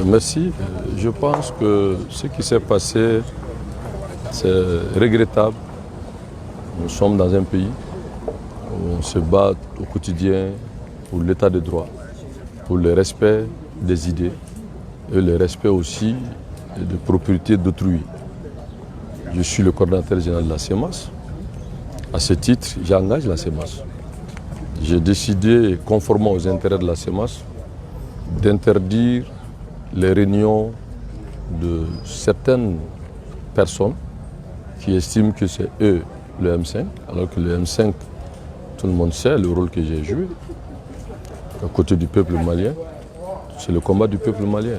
Merci. Je pense que ce qui s'est passé, c'est regrettable. Nous sommes dans un pays où on se bat au quotidien pour l'état de droit, pour le respect des idées et le respect aussi de propriété d'autrui. Je suis le coordinateur général de la CEMAS. À ce titre, j'engage la CEMAS. J'ai décidé, conformément aux intérêts de la CEMAS, d'interdire les réunions de certaines personnes qui estiment que c'est eux le M5, alors que le M5, tout le monde sait le rôle que j'ai joué à côté du peuple malien. C'est le combat du peuple malien.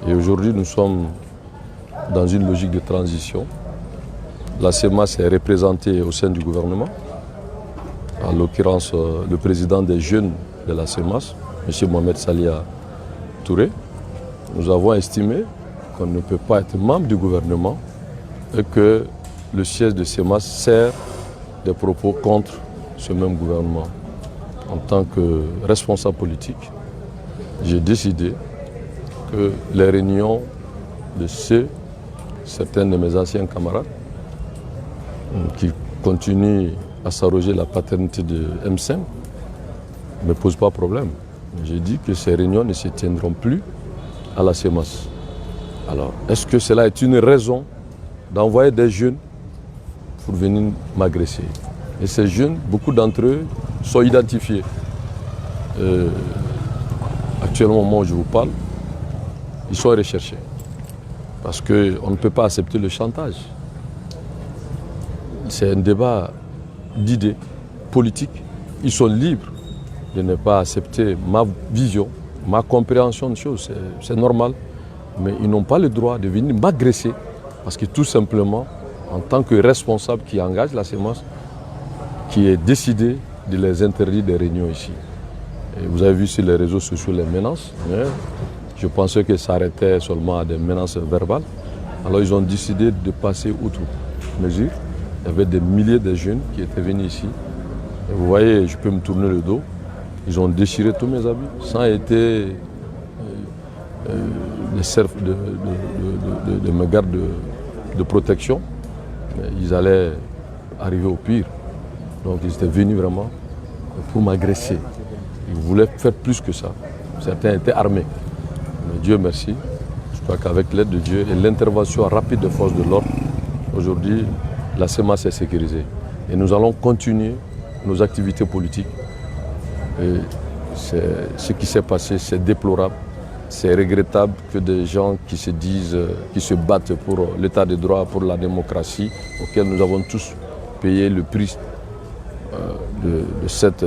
Et aujourd'hui, nous sommes dans une logique de transition. La CEMAS est représentée au sein du gouvernement. En l'occurrence, le président des jeunes de la CEMAS, M. Mohamed Salia Touré. Nous avons estimé qu'on ne peut pas être membre du gouvernement et que le siège de CEMAS sert des propos contre ce même gouvernement. En tant que responsable politique, j'ai décidé que les réunions de certains de mes anciens camarades qui continuent à s'arroger la paternité de M5 ne me posent pas problème. J'ai dit que ces réunions ne se tiendront plus à la CEMAS. Alors, est-ce que cela est une raison d'envoyer des jeunes pour venir m'agresser? Et ces jeunes, beaucoup d'entre eux sont identifiés. Actuellement, au moment où je vous parle, ils sont recherchés. Parce qu'on ne peut pas accepter le chantage. C'est un débat d'idées politiques. Ils sont libres de ne pas accepter ma vision, ma compréhension de choses. C'est normal. Mais ils n'ont pas le droit de venir m'agresser. Parce que tout simplement, en tant que responsable qui engage la CEMAS, qui est décidé de les interdire des réunions ici. Et vous avez vu sur les réseaux sociaux les menaces. Je pensais que ça arrêtait seulement à des menaces verbales. Alors ils ont décidé de passer outre mesure. Il y avait des milliers de jeunes qui étaient venus ici. Et vous voyez, je peux me tourner le dos. Ils ont déchiré tous mes habits. Sans été de mes gardes de protection. Mais ils allaient arriver au pire. Donc ils étaient venus vraiment pour m'agresser. Ils voulaient faire plus que ça. Certains étaient armés. Mais Dieu merci, je crois qu'avec l'aide de Dieu et l'intervention rapide des forces de l'ordre, aujourd'hui, la CEMAS est sécurisée. Et nous allons continuer nos activités politiques. Et ce qui s'est passé, c'est déplorable. C'est regrettable que des gens qui se disent, qui se battent pour l'état de droit, pour la démocratie, auquel nous avons tous payé le prix de cette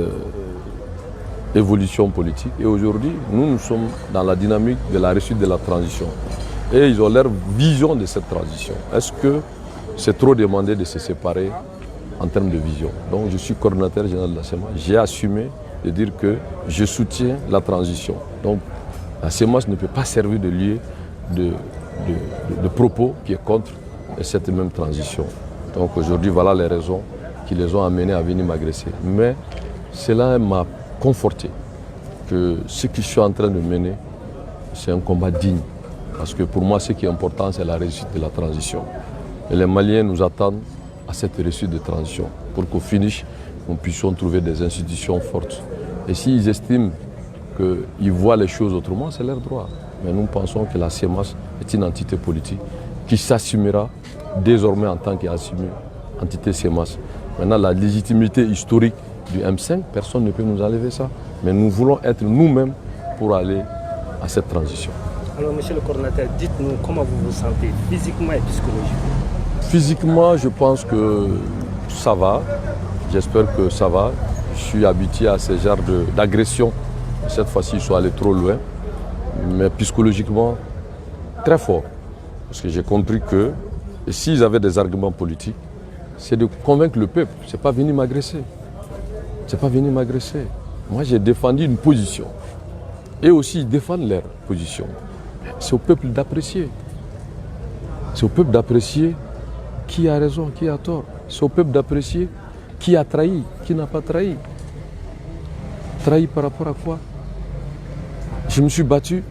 évolution politique. Et aujourd'hui, nous sommes dans la dynamique de la réussite de la transition. Et ils ont leur vision de cette transition. Est-ce que c'est trop demandé de se séparer en termes de vision? Donc je suis coordinateur général de la CEMAS. J'ai assumé de dire que je soutiens la transition. Donc la CEMAS ne peut pas servir de lieu de propos qui est contre cette même transition. Donc aujourd'hui, voilà les raisons qui les ont amenés à venir m'agresser. Mais cela m'a conforté que ce que je suis en train de mener, c'est un combat digne. Parce que pour moi, ce qui est important, c'est la réussite de la transition. Et les Maliens nous attendent à cette réussite de transition pour qu'au finish, nous puissions trouver des institutions fortes. Et s'ils estiment qu'ils voient les choses autrement, c'est leur droit. Mais nous pensons que la CEMAS est une entité politique qui s'assumera désormais en tant qu'entité CEMAS. Maintenant, la légitimité historique du M5, personne ne peut nous enlever ça. Mais nous voulons être nous-mêmes pour aller à cette transition. Alors, monsieur le coordinateur, dites-nous comment vous vous sentez physiquement et psychologiquement? Physiquement, je pense que ça va. J'espère que ça va. Je suis habitué à ce genre d'agression. Cette fois-ci, ils sont allés trop loin. Mais psychologiquement, très fort. Parce que j'ai compris que s'ils avaient des arguments politiques, c'est de convaincre le peuple. Ce n'est pas venir m'agresser. C'est pas venir m'agresser. Moi, j'ai défendu une position. Et aussi, ils défendent leur position. C'est au peuple d'apprécier. C'est au peuple d'apprécier qui a raison, qui a tort. C'est au peuple d'apprécier qui a trahi, qui n'a pas trahi. Trahi par rapport à quoi? Je me suis battu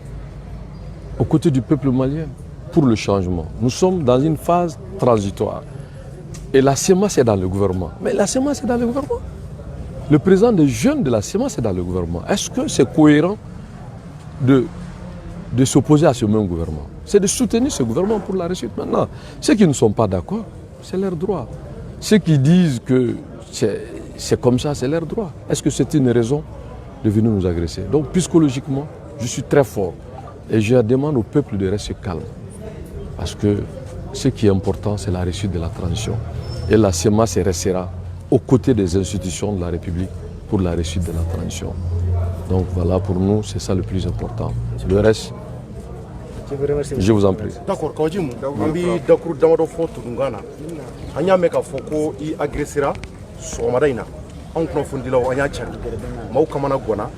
aux côtés du peuple malien pour le changement. Nous sommes dans une phase transitoire. Et la CEMA, c'est dans le gouvernement. Mais la CEMA, c'est dans le gouvernement. Le président des jeunes de la CEMA, c'est dans le gouvernement. Est-ce que c'est cohérent de s'opposer à ce même gouvernement? C'est de soutenir ce gouvernement pour la réussite maintenant. Ceux qui ne sont pas d'accord, c'est leur droit. Ceux qui disent que c'est comme ça, c'est leur droit. Est-ce que c'est une raison de venir nous agresser? Donc psychologiquement, je suis très fort. Et je demande au peuple de rester calme. Parce que ce qui est important, c'est la réussite de la transition. Et la CEMA se restera aux côtés des institutions de la République pour la réussite de la transition. Donc voilà, pour nous, c'est ça le plus important. Le reste, je vous en prie. D'accord, Kawajim, on bi dakuru damadɔ fɔ Tungana. An y'a mɛn k'a fɔ ko I agressera sɔgɔmada in na. Anw kunnafonidilaw an y'a cari. Maaw kamana ganna.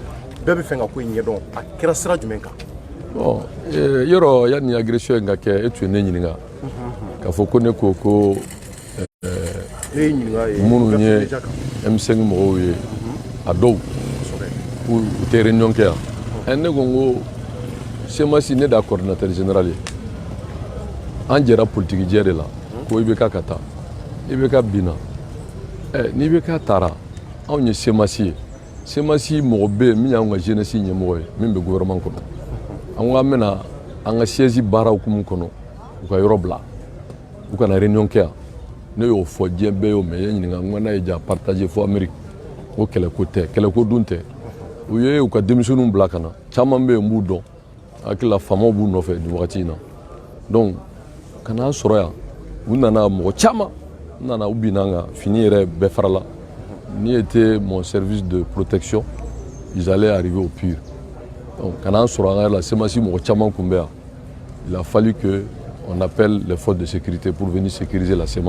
Bɛɛ bɛ fɛ ka ko in ɲɛdɔn. A kɛra sira jumɛn kan? Bon, yɔrɔ yanni agression in ka kɛ e tun ye ne ɲininka k'a fɔ ko ne ko ko minnu ye M5 mɔgɔw ye a dɔw u tɛ réunion kɛ yan. Ne ko n ko CEMACI ne da coordinateur général ye an jɛra politique jɛ de la ko IBK ka taa IBK binna ni IBK taara anw ye CEMACI ye CEMACI mɔgɔ bɛ yen min y'anw ka jeunesse ɲɛmɔgɔ ye min bɛ gouvernement kɔnɔ an ko an bɛna an ka siège baara hukumu kɔnɔ u ka yɔrɔ bila u kana réunion kɛ yan ne y'o fɔ diɲɛ bɛɛ y'o mɛn n ye ɲininka n ko n'a ye ja partager fɔ Amérique ko kɛlɛko tɛ kɛlɛko dun tɛ u ye u ka denmisɛnninw bila ka na caman bɛ yen n b'u dɔn hakilila faamaw b'u nɔfɛ nin wagati in na donc ka n'an sɔrɔ yan u nana mɔgɔ caman u nana u binna an kan fini yɛrɛ bɛɛ farala ni était mon service de protection ils allaient arriver au pire donc ka n'an sɔrɔ an ka yɛrɛ la CEMACI mɔgɔ caman tun bɛ yan il a fallu que on appelle les forces de sécurité pour venir sécuriser la CEMA.